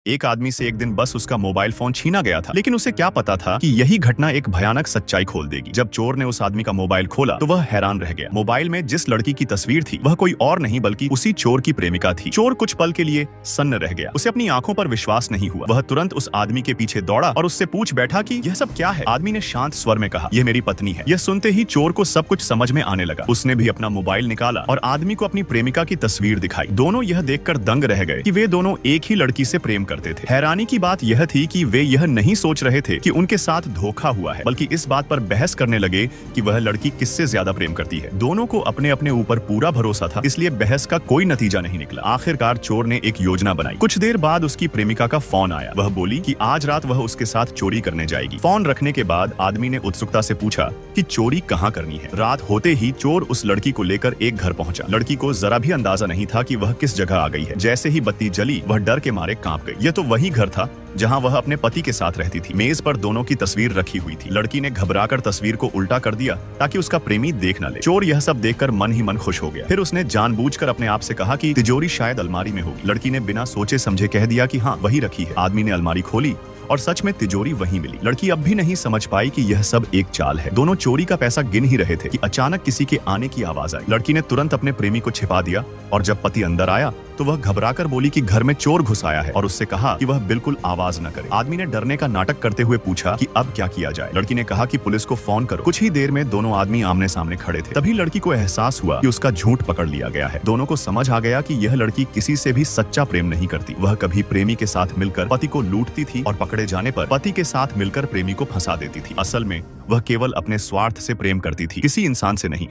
एक आदमी से एक दिन बस उसका मोबाइल फोन छीना गया था, लेकिन उसे क्या पता था कि यही घटना एक भयानक सच्चाई खोल देगी। जब चोर ने उस आदमी का मोबाइल खोला तो वह हैरान रह गया। मोबाइल में जिस लड़की की तस्वीर थी वह कोई और नहीं बल्कि उसी चोर की प्रेमिका थी। चोर कुछ पल के लिए सन्न रह गया। उसे अपनी आंखों पर विश्वास नहीं हुआ। वह तुरंत उस आदमी के पीछे दौड़ा और उससे पूछ बैठा कि यह सब क्या है। आदमी ने शांत स्वर में कहा, यह मेरी पत्नी है। यह सुनते ही चोर को सब कुछ समझ में आने लगा। उसने भी अपना मोबाइल निकाला और आदमी को अपनी प्रेमिका की तस्वीर दिखाई। दोनों यह देखकर दंग रह गए कि वे दोनों एक ही लड़की से प्रेम करते थे। हैरानी की बात यह थी कि वे यह नहीं सोच रहे थे कि उनके साथ धोखा हुआ है, बल्कि इस बात पर बहस करने लगे कि वह लड़की किससे ज्यादा प्रेम करती है। दोनों को अपने अपने ऊपर पूरा भरोसा था, इसलिए बहस का कोई नतीजा नहीं निकला। आखिरकार चोर ने एक योजना बनाई। कुछ देर बाद उसकी प्रेमिका का फोन आया। वह बोली कि आज रात वह उसके साथ चोरी करने जाएगी। फोन रखने के बाद आदमी ने उत्सुकता से पूछा कि चोरी कहाँ करनी है। रात होते ही चोर उस लड़की को लेकर एक घर पहुंचा। लड़की को जरा भी अंदाजा नहीं था कि वह किस जगह आ गई है। जैसे ही बत्ती जली वह डर के मारे कांप गई। यह तो वही घर था जहां वह अपने पति के साथ रहती थी। मेज पर दोनों की तस्वीर रखी हुई थी। लड़की ने घबराकर तस्वीर को उल्टा कर दिया ताकि उसका प्रेमी देख न ले। चोर यह सब देखकर मन ही मन खुश हो गया। फिर उसने जानबूझकर अपने आप से कहा कि तिजोरी शायद अलमारी में होगी। लड़की ने बिना सोचे समझे कह दिया कि हाँ वही रखी है। आदमी ने अलमारी खोली और सच में तिजोरी वहीं मिली। लड़की अब भी नहीं समझ पाई कि यह सब एक चाल है। दोनों चोरी का पैसा गिन ही रहे थे कि अचानक किसी के आने की आवाज आई। लड़की ने तुरंत अपने प्रेमी को छिपा दिया और जब पति अंदर आया तो वह घबराकर बोली कि घर में चोर घुस आया है और उससे कहा कि वह बिल्कुल आवाज न करे। आदमी ने डरने का नाटक करते हुए पूछा कि अब क्या किया जाए। लड़की ने कहा कि पुलिस को फोन करो। कुछ ही देर में दोनों आदमी आमने सामने खड़े थे। तभी लड़की को एहसास हुआ कि उसका झूठ पकड़ लिया गया है। दोनों को समझ आ गया कि यह लड़की किसी से भी सच्चा प्रेम नहीं करती। वह कभी प्रेमी के साथ मिलकर पति को लूटती थी और पकड़े जाने पर पति के साथ मिलकर प्रेमी को फंसा देती थी। असल में वह केवल अपने स्वार्थ से प्रेम करती थी, किसी इंसान से नहीं।